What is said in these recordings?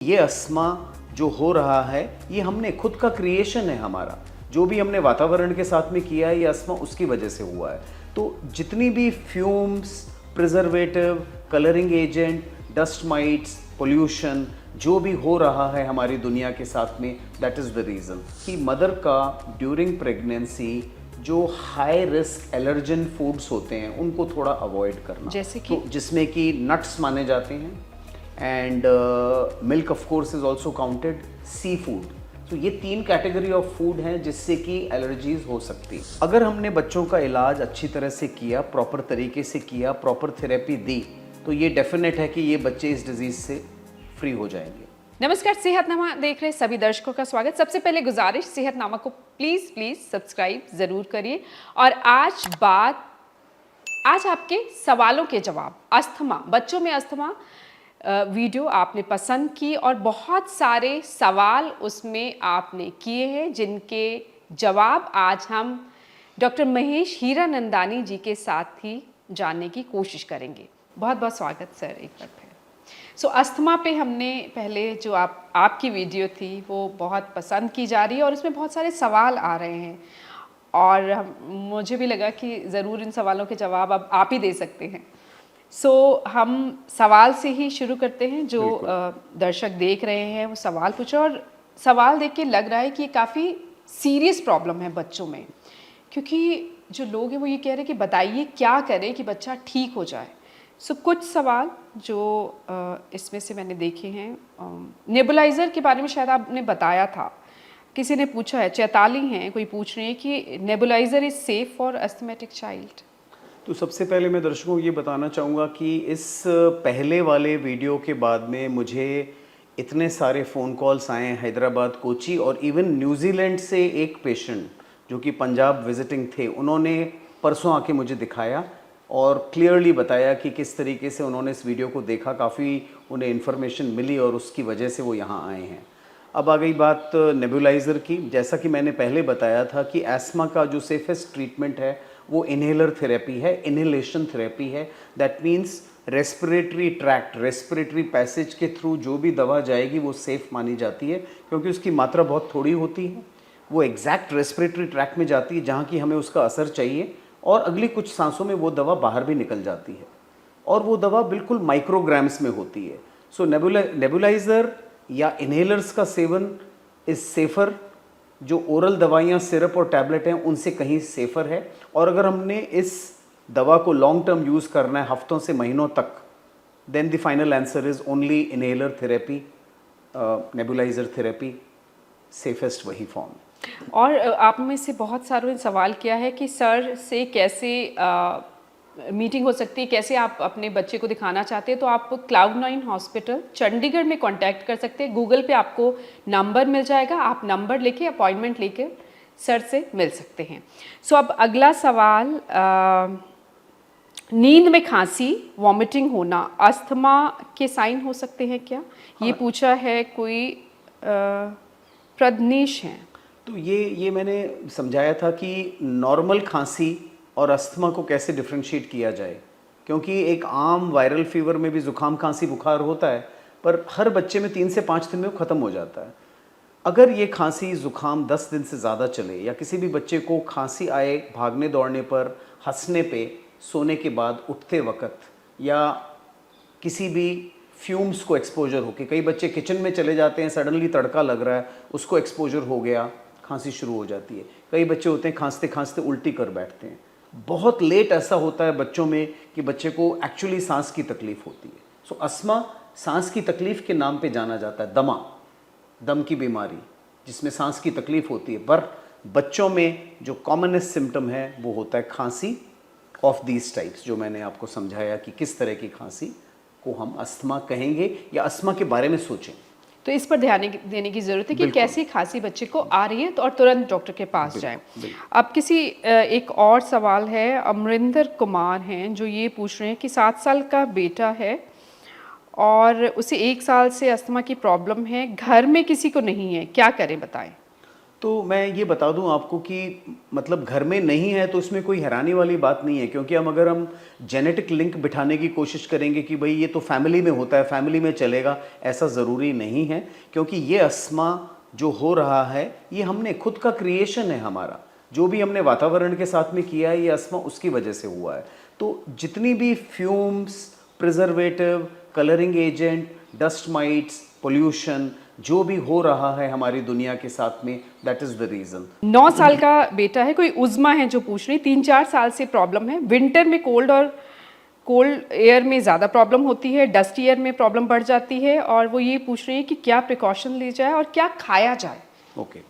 ये अस्थमा जो हो रहा है ये हमने खुद का क्रिएशन है हमारा, जो भी हमने वातावरण के साथ में किया है ये अस्थमा उसकी वजह से हुआ है। तो जितनी भी fumes, preservative, colouring agent, dust mites, pollution जो भी हो रहा है हमारी दुनिया के साथ में, दैट इज़ द रीज़न कि मदर का ड्यूरिंग प्रेगनेंसी जो हाई रिस्क एलर्जन फूड्स होते हैं उनको थोड़ा अवॉइड करना, जैसे कि जिसमें कि नट्स माने जाते हैं and milk of course is also counted, seafood. तो ये 3 कैटेगरी ऑफ फूड हैं जिससे कि एलर्जीज हो सकती है। अगर हमने बच्चों का इलाज अच्छी तरह से किया, प्रॉपर तरीके से किया, प्रॉपर थेरेपी दी, तो ये डेफिनेट है कि ये बच्चे इस डिजीज से फ्री हो जाएंगे। नमस्कार, सेहतनामा देख रहे सभी दर्शकों का स्वागत। सबसे पहले गुजारिश, सेहतनामा को प्लीज सब्सक्राइब जरूर करिए। और आज आपके सवालों के जवाब, अस्थमा, बच्चों में अस्थमा वीडियो आपने पसंद की और बहुत सारे सवाल उसमें आपने किए हैं जिनके जवाब आज हम डॉक्टर महेश हीरानंदानी जी के साथ ही जानने की कोशिश करेंगे। बहुत बहुत स्वागत सर एक बार फिर। सो अस्थमा पे हमने पहले जो आपकी वीडियो थी वो बहुत पसंद की जा रही है और उसमें बहुत सारे सवाल आ रहे हैं और मुझे भी लगा कि ज़रूर इन सवालों के जवाब अब आप ही दे सकते हैं। सो हम सवाल से ही शुरू करते हैं। जो दर्शक देख रहे हैं वो सवाल पूछे और सवाल देख के लग रहा है कि ये काफ़ी सीरियस प्रॉब्लम है बच्चों में, क्योंकि जो लोग हैं वो ये कह रहे हैं कि बताइए क्या करें कि बच्चा ठीक हो जाए। सो कुछ सवाल जो इसमें से मैंने देखे हैं, नेबुलाइज़र के बारे में शायद आपने बताया था, किसी ने पूछा है, चैताली हैं, कोई पूछ रही है कि nebuliser is safe for asthmatic child. तो सबसे पहले मैं दर्शकों को ये बताना चाहूँगा कि इस पहले वाले वीडियो के बाद में मुझे इतने सारे फ़ोन कॉल्स आए हैं हैदराबाद, कोची और इवन न्यूजीलैंड से एक पेशेंट जो कि पंजाब विजिटिंग थे, उन्होंने परसों आके मुझे दिखाया और क्लियरली बताया कि किस तरीके से उन्होंने इस वीडियो को देखा, काफ़ी उन्हें इन्फॉर्मेशन मिली और उसकी वजह से वो यहाँ आए हैं। अब आ गई बात नेबुलाइज़र की। जैसा कि मैंने पहले बताया था कि एस्मा का जो सेफेस्ट ट्रीटमेंट है वो इनहेलर थेरेपी है, इनहेलेशन थेरेपी है। That means respiratory tract, respiratory passage के थ्रू जो भी दवा जाएगी वो सेफ़ मानी जाती है, क्योंकि उसकी मात्रा बहुत थोड़ी होती है। वो एग्जैक्ट रेस्पिरेटरी ट्रैक्ट में जाती है जहाँ की हमें उसका असर चाहिए और अगली कुछ सांसों में वो दवा बाहर भी निकल जाती है और वो दवा बिल्कुल माइक्रोग्राम्स में होती है। सो नेबुलाइज़र या इनहेलर्स का सेवन इज़ सेफ़र। जो ओरल दवाइयाँ, सिरप और टैबलेट हैं उनसे कहीं सेफ़र है। और अगर हमने इस दवा को लॉन्ग टर्म यूज़ करना है हफ्तों से महीनों तक, then the final answer is only inhaler therapy, nebuliser therapy, safest वही फॉर्म। और आप में से बहुत सारों ने सवाल किया है कि सर से कैसे मीटिंग हो सकती है, कैसे आप अपने बच्चे को दिखाना चाहते हैं, तो आप Cloud9 हॉस्पिटल चंडीगढ़ में कांटेक्ट कर सकते हैं। गूगल पे आपको नंबर मिल जाएगा, आप नंबर लेके अपॉइंटमेंट लेके सर से मिल सकते हैं। सो अब अगला सवाल, नींद में खांसी, वॉमिटिंग होना अस्थमा के साइन हो सकते हैं क्या? ये पूछा है कोई प्रदनीश हैं। तो ये मैंने समझाया था कि नॉर्मल खांसी और अस्थमा को कैसे डिफ्रेंशिएट किया जाए, क्योंकि एक आम वायरल फीवर में भी ज़ुकाम, खांसी, बुखार होता है, पर हर बच्चे में 3 से 5 दिन में वो ख़त्म हो जाता है। अगर ये खांसी ज़ुकाम 10 दिन से ज़्यादा चले या किसी भी बच्चे को खांसी आए भागने दौड़ने पर, हंसने पे, सोने के बाद, उठते वक्त, या किसी भी फ्यूम्स को एक्सपोजर हो के, कई बच्चे किचन में चले जाते हैं, सडनली तड़का लग रहा है, उसको एक्सपोजर हो गया, खांसी शुरू हो जाती है। कई बच्चे होते हैं खांसते खांसते उल्टी कर बैठते हैं। बहुत लेट ऐसा होता है बच्चों में कि बच्चे को एक्चुअली सांस की तकलीफ होती है। सो अस्थमा सांस की तकलीफ के नाम पे जाना जाता है, दमा, दम की बीमारी जिसमें सांस की तकलीफ होती है। पर बच्चों में जो कॉमनेस्ट सिम्टम है वो होता है खांसी ऑफ दीज टाइप्स, जो मैंने आपको समझाया कि किस तरह की खांसी को हम अस्थमा कहेंगे या अस्थमा के बारे में सोचें। तो इस पर ध्यान देने की ज़रूरत है कि कैसी खांसी बच्चे को आ रही है, तो और तुरंत डॉक्टर के पास जाएं। अब एक और सवाल है, अमरिंदर कुमार हैं जो ये पूछ रहे हैं कि 7 साल का बेटा है और उसे 1 साल से अस्थमा की प्रॉब्लम है, घर में किसी को नहीं है, क्या करें बताएं? तो मैं ये बता दूं आपको कि मतलब घर में नहीं है तो इसमें कोई हैरानी वाली बात नहीं है, क्योंकि अगर हम जेनेटिक लिंक बिठाने की कोशिश करेंगे कि भाई ये तो फैमिली में होता है, फैमिली में चलेगा, ऐसा ज़रूरी नहीं है। क्योंकि ये अस्थमा जो हो रहा है ये हमने खुद का क्रिएशन है, हमारा जो भी हमने वातावरण के साथ में किया है, ये अस्थमा उसकी वजह से हुआ है। तो जितनी भी fumes, preservative, colouring agent, dust mites, pollution जो भी हो रहा है हमारी दुनिया के साथ में, दैट इज द रीजन। 9 साल का बेटा है, कोई उज़मा है जो पूछ रही, 3-4 साल से प्रॉब्लम है। विंटर में कोल्ड एयर में ज़्यादा प्रॉब्लम होती है, डस्ट एयर में प्रॉब्लम बढ़ जाती है, और वो ये पूछ रही है कि क्या प्रिकॉशन ली जाए और क्या खाया जाए। ओके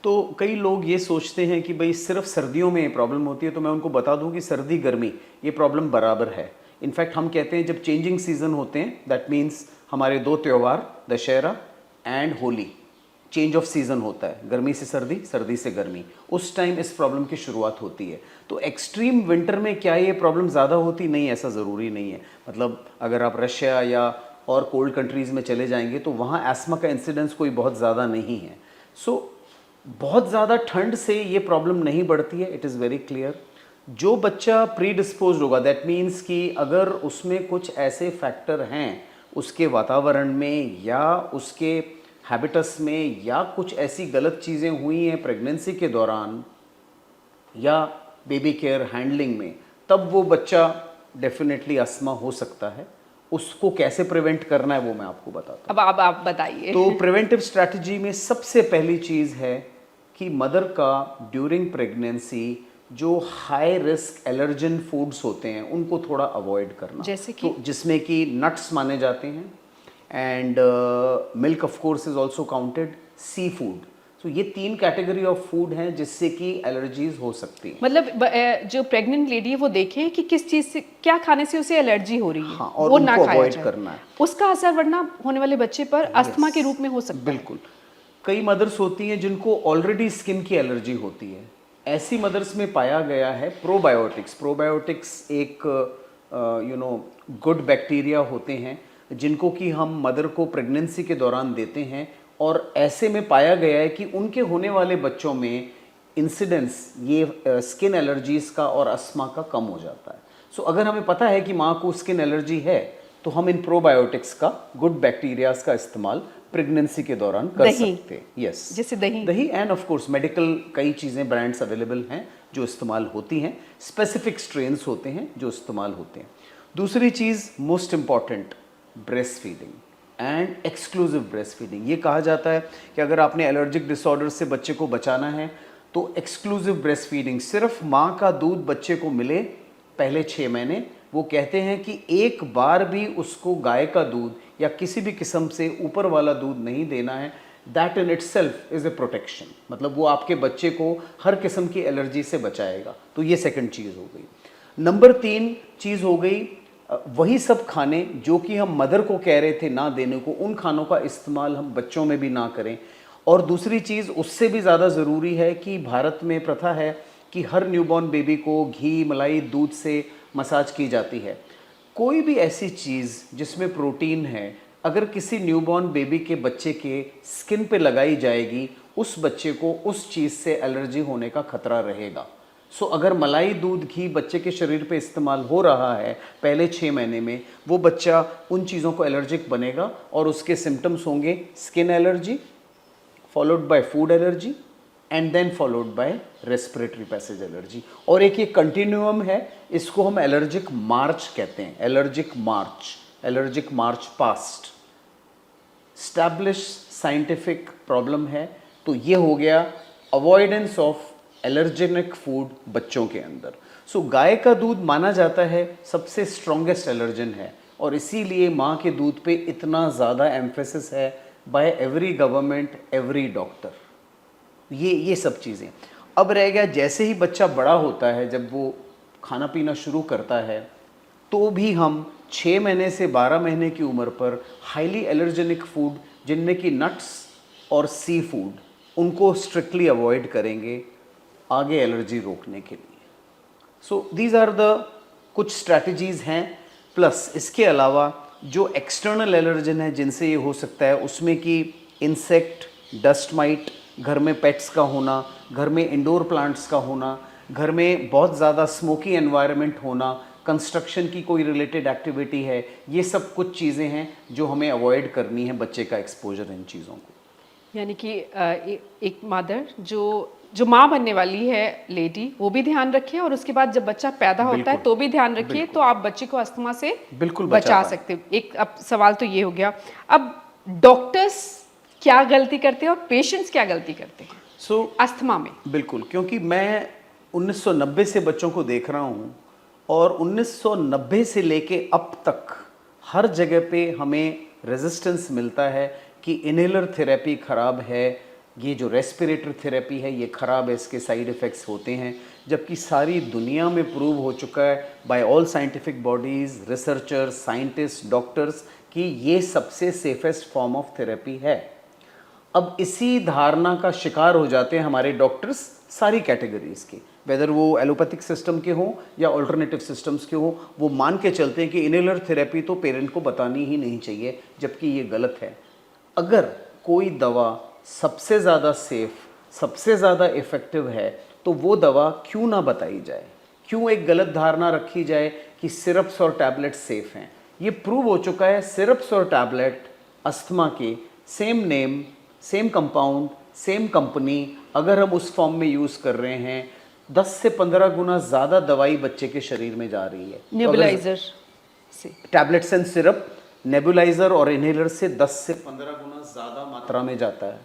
तो कई लोग ये सोचते हैं कि भाई सिर्फ सर्दियों में ये प्रॉब्लम होती है, तो मैं उनको बता दूं कि सर्दी गर्मी ये प्रॉब्लम बराबर है। इनफैक्ट हम कहते हैं जब चेंजिंग सीजन होते हैं, दैट मीन्स हमारे 2 त्यौहार Dussehra and Holi, change off season होता है, गर्मी से सर्दी, सर्दी से गर्मी, उस टाइम इस प्रॉब्लम की शुरुआत होती है। तो एक्सट्रीम विंटर में क्या ये प्रॉब्लम ज़्यादा होती? नहीं, ऐसा ज़रूरी नहीं है। मतलब अगर आप रशिया या और कोल्ड कंट्रीज़ में चले जाएंगे तो वहाँ एस्मा का इंसिडेंस कोई बहुत ज़्यादा नहीं है। सो बहुत ज़्यादा ठंड से ये प्रॉब्लम नहीं बढ़ती है, इट इज़ वेरी क्लियर। जो बच्चा प्री डिस्पोज होगा, दैट मीन्स कि अगर उसमें कुछ ऐसे फैक्टर हैं उसके वातावरण में या उसके हैबिटस में, या कुछ ऐसी गलत चीज़ें हुई हैं प्रेगनेंसी के दौरान या बेबी केयर हैंडलिंग में, तब वो बच्चा डेफिनेटली अस्थमा हो सकता है। उसको कैसे प्रिवेंट करना है वो मैं आपको बताता हूँ। अब आप बताइए। तो प्रिवेंटिव स्ट्रैटेजी में सबसे पहली चीज़ है कि मदर का ड्यूरिंग प्रेगनेंसी जो हाई रिस्क एलर्जन फूड्स होते हैं उनको थोड़ा अवॉइड करना। जैसे कि तो जिसमें कि नट्स माने जाते हैं, and milk of course is also counted, seafood. तो ये 3 कैटेगरी ऑफ फूड हैं जिससे कि एलर्जीज हो सकती हैं। मतलब जो प्रेग्नेंट लेडी है वो देखे कि किस चीज़ से, क्या खाने से उसे एलर्जी हो रही है, हाँ, और वो ना उनको खाया अवॉइड जाए। करना है। उसका असर वरना होने वाले बच्चे पर अस्थमा के रूप में हो सकता है। बिल्कुल। कई मदर्स होती हैं जिनको ऑलरेडी स्किन की एलर्जी होती है। ऐसी मदर्स में पाया गया है प्रोबायोटिक्स एक गुड बैक्टीरिया होते हैं जिनको कि हम मदर को प्रेगनेंसी के दौरान देते हैं, और ऐसे में पाया गया है कि उनके होने वाले बच्चों में इंसिडेंस ये स्किन एलर्जीज का और अस्थमा का कम हो जाता है। सो अगर हमें पता है कि माँ को स्किन एलर्जी है तो हम इन प्रोबायोटिक्स का, गुड बैक्टीरियाज का इस्तेमाल प्रेगनेंसी के दौरान कर सकते हैं। यस, जैसे दही एंड ऑफ कोर्स मेडिकल कई चीज़ें, ब्रांड्स अवेलेबल हैं जो इस्तेमाल होती हैं, स्पेसिफिक स्ट्रेन्स होते हैं जो इस्तेमाल होते हैं। दूसरी चीज़ most important, breast feeding and exclusive breast feeding. ये कहा जाता है कि अगर आपने एलर्जिक डिसऑर्डर से बच्चे को बचाना है तो एक्सक्लूसिव ब्रेस्ट फीडिंग, सिर्फ माँ का दूध बच्चे को मिले पहले 6 महीने। वो कहते हैं कि एक बार भी उसको गाय का दूध या किसी भी किस्म से ऊपर वाला दूध नहीं देना है। That in itself is a protection, मतलब वो आपके बच्चे को हर किस्म की एलर्जी से बचाएगा। तो ये सेकंड चीज़ हो गई। नंबर 3 चीज़ हो गई, वही सब खाने जो कि हम मदर को कह रहे थे ना देने को, उन खानों का इस्तेमाल हम बच्चों में भी ना करें। और दूसरी चीज़ उससे भी ज़्यादा ज़रूरी है कि भारत में प्रथा है कि हर न्यूबॉर्न बेबी को घी, मलाई, दूध से मसाज की जाती है। कोई भी ऐसी चीज़ जिसमें प्रोटीन है अगर किसी न्यूबॉर्न बेबी के बच्चे के स्किन पे लगाई जाएगी, उस बच्चे को उस चीज़ से एलर्जी होने का खतरा रहेगा। सो अगर मलाई, दूध, घी बच्चे के शरीर पे इस्तेमाल हो रहा है पहले 6 महीने में, वो बच्चा उन चीज़ों को एलर्जिक बनेगा और उसके सिम्टम्स होंगे skin allergy, followed by food allergy and then followed by respiratory passage allergy. और एक ये कंटिन्यूअम है, इसको हम एलर्जिक मार्च कहते हैं, allergic march past. Establish scientific problem है। तो ये हो गया अवॉइडेंस ऑफ एलर्जेनिक फूड बच्चों के अंदर। सो गाय का दूध माना जाता है सबसे स्ट्रॉन्गेस्ट एलर्जन है, और इसीलिए माँ के दूध पे इतना ज़्यादा एम्फेसिस है by every government, every doctor. ये सब चीज़ें। अब रह गया जैसे ही बच्चा बड़ा होता है, जब वो खाना पीना शुरू करता है, तो भी हम 6 महीने से 12 महीने की उम्र पर हाईली एलर्जेनिक फूड जिनमें कि नट्स और सी फूड, उनको स्ट्रिक्टली अवॉइड करेंगे आगे एलर्जी रोकने के लिए। सो दीज आर द कुछ स्ट्रैटेजीज़ हैं। प्लस इसके अलावा जो एक्सटर्नल एलर्जन है जिनसे ये हो सकता है, उसमें कि इंसेक्ट, डस्ट माइट, घर में पेट्स का होना, घर में इंडोर प्लांट्स का होना, घर में बहुत ज़्यादा स्मोकी एनवायरनमेंट होना, कंस्ट्रक्शन की कोई रिलेटेड एक्टिविटी है, ये सब कुछ चीज़ें हैं जो हमें अवॉइड करनी है बच्चे का एक्सपोजर इन चीज़ों को। यानी कि एक मदर जो माँ बनने वाली है लेडी, वो भी ध्यान रखे, और उसके बाद जब बच्चा पैदा होता है तो भी ध्यान रखिए, तो आप बच्चे को अस्थमा से बिल्कुल बचा सकते हो। एक अब सवाल तो ये हो गया, अब डॉक्टर्स क्या गलती करते हैं और पेशेंट्स क्या गलती करते हैं अस्थमा में? बिल्कुल, क्योंकि मैं 1990 से बच्चों को देख रहा हूँ और 1990 से लेके अब तक हर जगह पे हमें रेजिस्टेंस मिलता है कि इनहेलर थेरेपी ख़राब है, ये जो रेस्पिरेटरी थेरेपी है ये ख़राब है, इसके साइड इफ़ेक्ट्स होते हैं, जबकि सारी दुनिया में प्रूव हो चुका है by all scientific bodies, researchers, scientist, doctors कि ये सबसे सेफेस्ट फॉर्म ऑफ थेरेपी है। अब इसी धारणा का शिकार हो जाते हैं हमारे डॉक्टर्स सारी कैटेगरीज़ के, वेदर वो एलोपैथिक सिस्टम के हों या अल्टरनेटिव सिस्टम्स के हों, वो मान के चलते हैं कि इनहेलर थेरेपी तो पेरेंट को बतानी ही नहीं चाहिए, जबकि ये गलत है। अगर कोई दवा सबसे ज़्यादा सेफ, सबसे ज़्यादा इफ़ेक्टिव है तो वो दवा क्यों ना बताई जाए, क्यों एक गलत धारणा रखी जाए कि सिरप्स और टैबलेट सेफ़ हैं। ये प्रूव हो चुका है, सिरप्स और टैबलेट अस्थमा के same name, same compound, same company, अगर हम उस फॉर्म में यूज़ कर रहे हैं 10 से 15 गुना ज़्यादा दवाई बच्चे के शरीर में जा रही है। नेबुलाइजर से, टैबलेट्स एंड सिरप नेबुलाइजर और इनहेलर से 10 से 15 गुना ज़्यादा मात्रा में जाता है।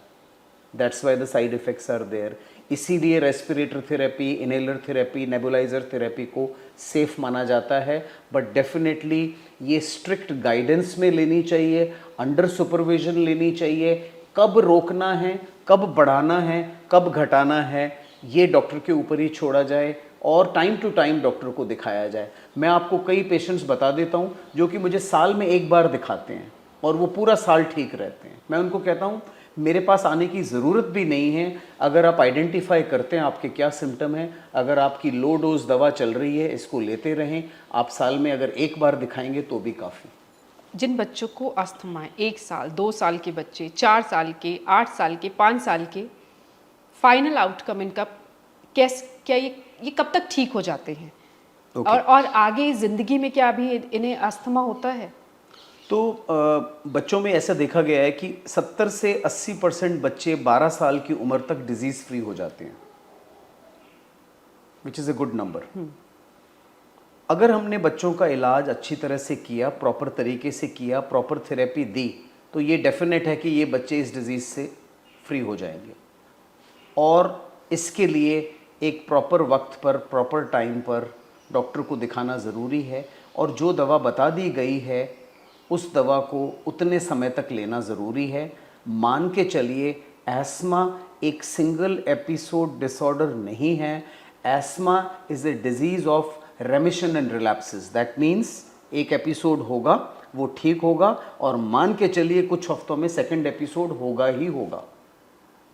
That's why the side effects are there. इसीलिए respiratory therapy, inhaler therapy, nebulizer therapy को सेफ माना जाता है, बट डेफिनेटली ये स्ट्रिक्ट गाइडेंस में लेनी चाहिए, अंडर सुपरविजन लेनी चाहिए। कब रोकना है, कब बढ़ाना है, कब घटाना है, ये डॉक्टर के ऊपर ही छोड़ा जाए और टाइम टू टाइम डॉक्टर को दिखाया जाए। मैं आपको कई पेशेंट्स बता देता हूँ जो कि मुझे साल में एक बार दिखाते हैं और वो पूरा साल ठीक रहते हैं। मैं उनको कहता हूँ मेरे पास आने की ज़रूरत भी नहीं है, अगर आप आइडेंटिफाई करते हैं आपके क्या सिम्टम है, अगर आपकी लो डोज दवा चल रही है इसको लेते रहें, आप साल में अगर एक बार दिखाएंगे तो भी काफ़ी। जिन बच्चों को अस्थमा है, 1 साल 2 साल के बच्चे, 4 साल के, 8 साल के, 5 साल के, फाइनल आउटकम इनका क्या ये कब तक ठीक हो जाते हैं? और आगे ज़िंदगी में क्या अभी इन्हें अस्थमा होता है? तो बच्चों में ऐसा देखा गया है कि 70 से 80% बच्चे 12 साल की उम्र तक डिजीज़ फ्री हो जाते हैं, which is a good number. अगर हमने बच्चों का इलाज अच्छी तरह से किया, प्रॉपर तरीके से किया, प्रॉपर थेरेपी दी, तो ये डेफिनेट है कि ये बच्चे इस डिज़ीज़ से फ्री हो जाएंगे। और इसके लिए एक प्रॉपर वक्त पर, प्रॉपर टाइम पर डॉक्टर को दिखाना ज़रूरी है, और जो दवा बता दी गई है उस दवा को उतने समय तक लेना ज़रूरी है। मान के चलिए एस्मा एक सिंगल एपिसोड डिसऑर्डर नहीं है। Asthma is a disease of remission and relapses. That means एक एपिसोड होगा, वो ठीक होगा, और मान के चलिए कुछ हफ्तों में सेकंड एपिसोड होगा ही होगा।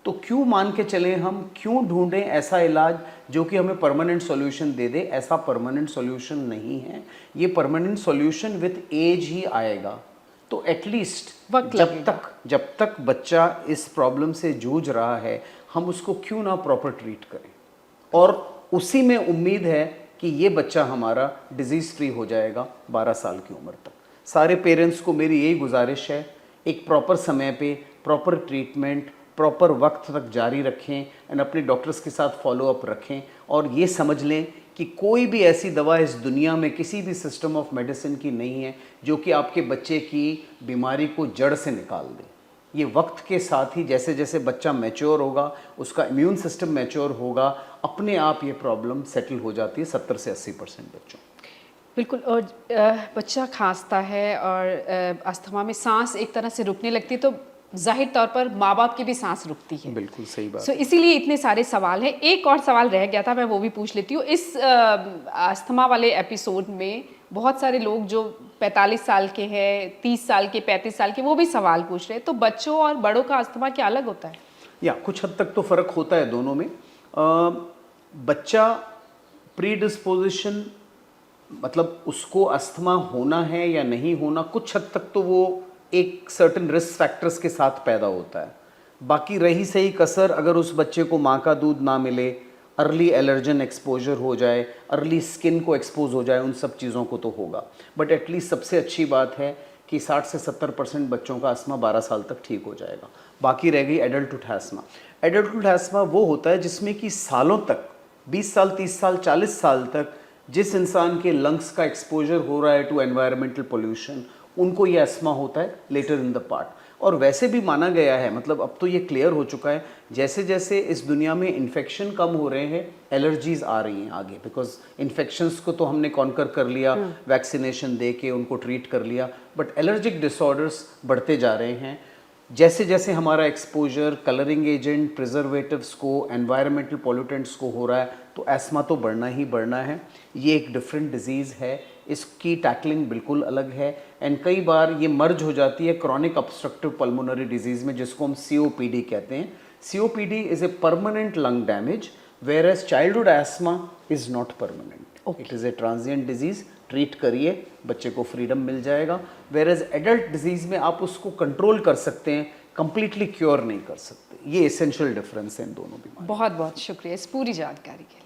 तो क्यों मान के चले हम, क्यों ढूंढें ऐसा इलाज जो कि हमें परमानेंट सॉल्यूशन दे दे? ऐसा परमानेंट सॉल्यूशन नहीं है, ये परमानेंट सॉल्यूशन विद एज ही आएगा। तो एटलीस्ट जब तक बच्चा इस प्रॉब्लम से जूझ रहा है, हम उसको क्यों ना प्रॉपर ट्रीट करें, और उसी में उम्मीद है कि ये बच्चा हमारा डिजीज़ फ्री हो जाएगा 12 साल की उम्र तक। सारे पेरेंट्स को मेरी यही गुजारिश है, एक प्रॉपर समय पे प्रॉपर ट्रीटमेंट प्रॉपर वक्त तक जारी रखें एंड अपने डॉक्टर्स के साथ फॉलो अप रखें, और ये समझ लें कि कोई भी ऐसी दवा इस दुनिया में किसी भी सिस्टम ऑफ मेडिसिन की नहीं है जो कि आपके बच्चे की बीमारी को जड़ से निकाल दे। ये वक्त के साथ ही जैसे जैसे बच्चा मैच्योर होगा, उसका इम्यून सिस्टम मैच्योर होगा, अपने आप ये प्रॉब्लम सेटल हो जाती है 70 से 80% बच्चों। बिल्कुल। और बच्चा खांसता है और अस्थमा में सांस एक तरह से रुकने लगती है, तो जाहिर तौर पर माँ बाप की भी सांस रुकती है। बिल्कुल सही बात। इसीलिए इतने सारे सवाल हैं। एक और सवाल रह गया था, मैं वो भी पूछ लेती हूँ। इस अस्थमा वाले एपिसोड में बहुत सारे लोग जो 45 साल के हैं, 30 साल के, 35 साल के, वो भी सवाल पूछ रहे हैं। तो बच्चों और बड़ों का अस्थमा क्या अलग होता है? या कुछ हद तक तो फ़र्क होता है दोनों में। बच्चा प्रीडिस्पोजिशन, मतलब उसको अस्थमा होना है या नहीं होना, कुछ हद तक तो वो एक सर्टेन रिस्क फैक्टर्स के साथ पैदा होता है। बाकी रही सही कसर, अगर उस बच्चे को माँ का दूध ना मिले, अर्ली एलर्जन एक्सपोजर हो जाए, अर्ली स्किन को एक्सपोज हो जाए, उन सब चीज़ों को तो होगा। बट एटलीस्ट सबसे अच्छी बात है कि 60 से 70% बच्चों का अस्थमा 12 साल तक ठीक हो जाएगा। बाकी रह गई एडल्टहुड अस्थमा। एडल्टहुड अस्थमा वो होता है जिसमें कि सालों तक, 20 साल, 30 साल, 40 साल तक जिस इंसान के लंग्स का एक्सपोजर हो रहा है टू एनवायरमेंटल पोल्यूशन, उनको ये अस्थमा होता है लेटर इन द पार्ट। और वैसे भी माना गया है, मतलब अब तो ये क्लियर हो चुका है, जैसे जैसे इस दुनिया में इन्फेक्शन कम हो रहे हैं, एलर्जीज आ रही हैं आगे, बिकॉज इन्फेक्शंस को तो हमने कॉन्कर कर लिया, वैक्सीनेशन दे के उनको ट्रीट कर लिया, बट एलर्जिक डिसऑर्डर्स बढ़ते जा रहे हैं। जैसे जैसे हमारा एक्सपोजर कलरिंग एजेंट, प्रिजर्वेटिव्स को, एनवायरमेंटल पोल्यूटेंट्स को हो रहा है, तो एस्मा तो बढ़ना ही बढ़ना है। ये एक डिफरेंट डिजीज़ है, इसकी टैकलिंग बिल्कुल अलग है, एंड कई बार ये मर्ज हो जाती है क्रॉनिक ऑब्स्ट्रक्टिव पल्मोनरी डिजीज़ में, जिसको हम COPD कहते हैं। COPD is a permanent lung damage, whereas childhood asthma is not permanent, it is a transient disease. Treat करिए, बच्चे को फ्रीडम मिल जाएगा। वेयर एज एडल्ट डिजीज़ में आप उसको कंट्रोल कर सकते हैं, कंप्लीटली क्योर नहीं कर सकते। ये एसेंशियल डिफरेंस है इन दोनों बीमारियों। बहुत बहुत शुक्रिया इस पूरी जानकारी के लिए।